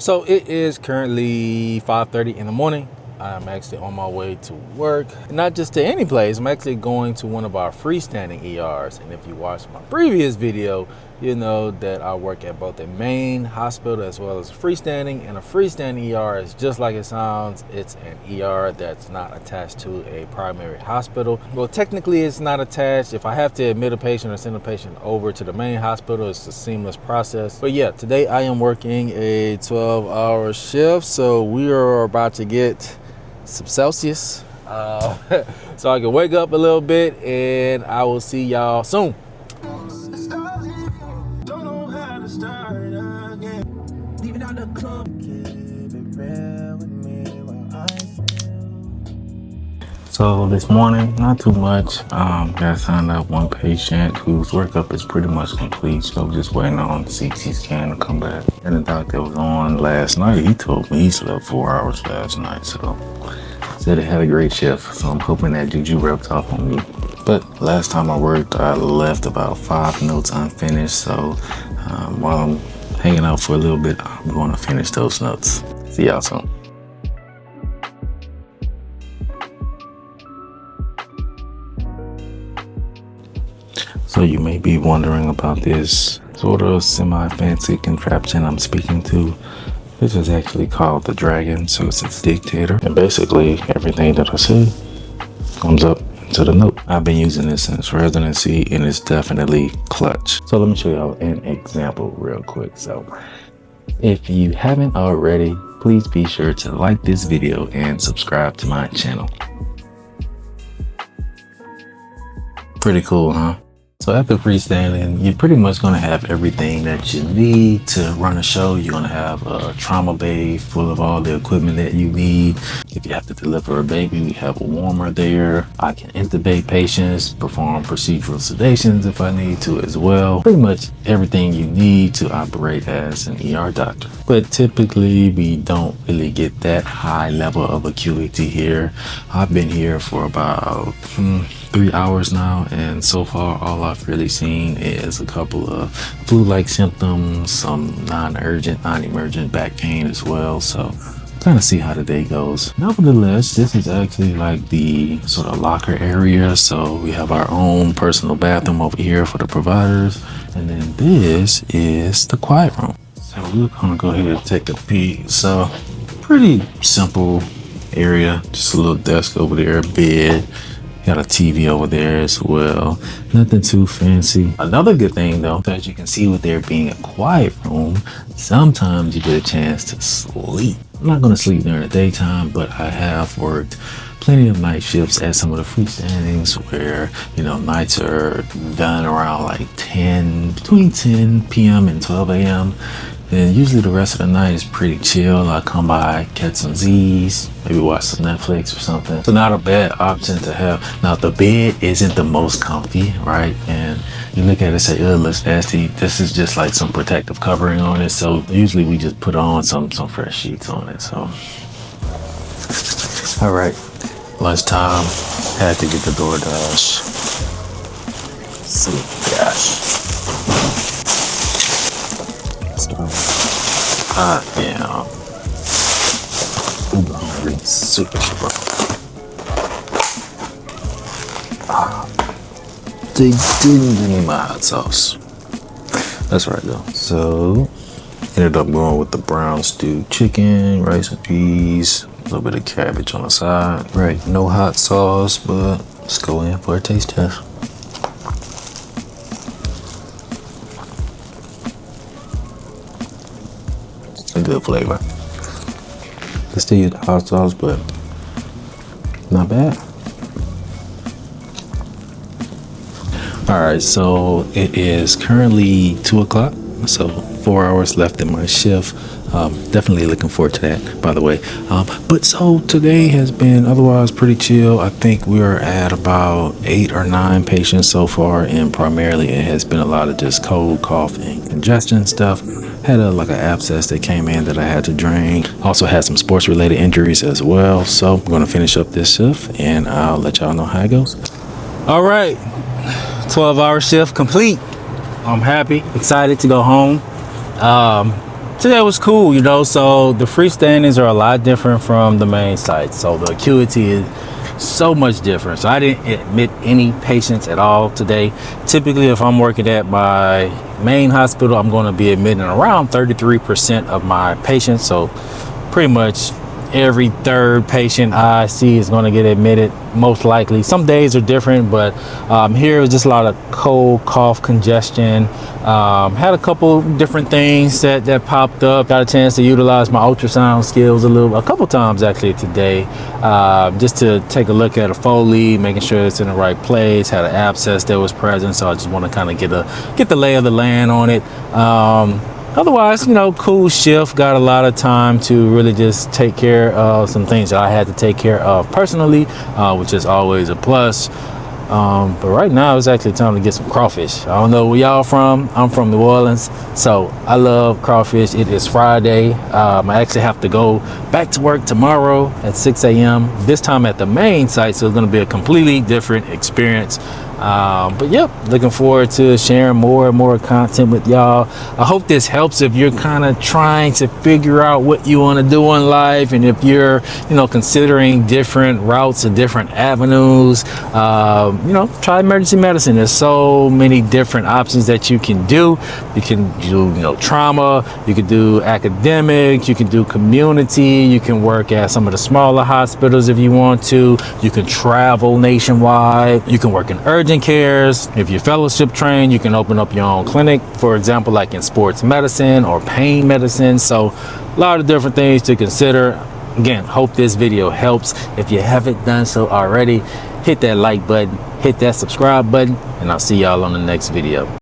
So it is currently 5:30 in the morning. I'm actually on my way to work. Not just to any place, I'm actually going to one of our freestanding ERs. And if you watched my previous video, you know that I work at both a main hospital as well as freestanding. And a freestanding ER is just like it sounds. It's an ER that's not attached to a primary hospital. Well, technically it's not attached. If I have to admit a patient or send a patient over to the main hospital, it's a seamless process. But yeah, today I am working a 12-hour shift. So we are about to get some Celsius so I can wake up a little bit, and I will see y'all soon. So this morning, not too much. Got signed up one patient whose workup is pretty much complete. So just waiting on the CT scan to come back. And the doctor was on last night. He told me he slept 4 hours last night. So said it had a great shift. So I'm hoping that juju rubs off on me. But last time I worked, I left about 5 notes unfinished. So while I'm hanging out for a little bit, I'm going to finish those notes. See y'all soon. So you may be wondering about this sort of semi-fancy contraption I'm speaking to. This is actually called the Dragon, so it's its dictator. And basically everything that I say comes up into the note. I've been using this since residency and it's definitely clutch. So let me show y'all an example real quick. So if you haven't already, please be sure to like this video and subscribe to my channel. Pretty cool, huh? So after freestanding, you're pretty much going to have everything that you need to run a show. You're going to have a trauma bay full of all the equipment that you need. If you have to deliver a baby, we have a warmer there. I can intubate patients, perform procedural sedations if I need to as well. Pretty much everything you need to operate as an ER doctor. But typically we don't really get that high level of acuity here. I've been here for about 3 hours now, and so far all I've really seen is a couple of flu-like symptoms, some non-urgent, non-emergent back pain as well. So kind of see how the day goes. Nevertheless, this is actually like the sort of locker area. So we have our own personal bathroom over here for the providers, and then this is the quiet room. So we're gonna go ahead and take a peek. So pretty simple area, just a little desk over there, bed. Got a TV over there as well. Nothing too fancy. Another good thing though, as you can see with there being a quiet room, sometimes you get a chance to sleep. I'm not going to sleep during the daytime, but I have worked plenty of night shifts at some of the freestandings where, you know, nights are done around like between 10 p.m. and 12 a.m. Then usually the rest of the night is pretty chill. I come by, catch some Z's, maybe watch some Netflix or something. So not a bad option to have. Now the bed isn't the most comfy, right? And you look at it and say, oh, it looks nasty. This is just like some protective covering on it. So usually we just put on some fresh sheets on it. So, all right, lunchtime, had to get the DoorDash. So, gosh. Yeah. Super. They didn't give me my hot sauce. That's right though. So ended up going with the brown stewed chicken, rice and peas, a little bit of cabbage on the side. Right, no hot sauce, but let's go in for a taste test. A good flavor. Let's still use the hot sauce, but not bad. All right, so it is currently 2 o'clock, so 4 hours left in my shift. Definitely looking forward to that, by the way. But so today has been otherwise pretty chill. I think we're at about 8 or 9 patients so far, and primarily it has been a lot of just cold, cough, and congestion stuff. Had like an abscess that came in that I had to drain. Also had some sports related injuries as well. So I'm gonna finish up this shift and I'll let y'all know how it goes. All right, 12-hour shift complete. I'm happy, excited to go home. Today was cool, you know. So the freestandings are a lot different from the main site. So the acuity is so much different. So I didn't admit any patients at all today. Typically, if I'm working at my main hospital, I'm going to be admitting around 33% of my patients. So pretty much every third patient I see is going to get admitted, most likely. Some days are different, but here it was just a lot of cold, cough, congestion. Had a couple different things that popped up. Got a chance to utilize my ultrasound skills a couple times actually today, just to take a look at a Foley, making sure it's in the right place. Had an abscess that was present, so I just want to kind of get the lay of the land on it. Otherwise, you know, cool shift. Got a lot of time to really just take care of some things that I had to take care of personally, which is always a plus. But right now it's actually time to get some crawfish. I don't know where y'all from. I'm from New Orleans, so I love crawfish. It is Friday. I actually have to go back to work tomorrow at 6 a.m. This time at the main site, so it's going to be a completely different experience. But yep, looking forward to sharing more and more content with y'all. I hope this helps if you're kind of trying to figure out what you want to do in life, and if you're, you know, considering different routes and different avenues. You know, try emergency medicine. There's so many different options that you can do. You can do, you know, trauma, you can do academic, you can do community, you can work at some of the smaller hospitals if you want to. You can travel nationwide. You can work in urgent cares. If you're fellowship trained, you can open up your own clinic, for example, like in sports medicine or pain medicine. So a lot of different things to consider. Again, hope this video helps. If you haven't done so already, hit that like button, hit that subscribe button, and I'll see y'all on the next video.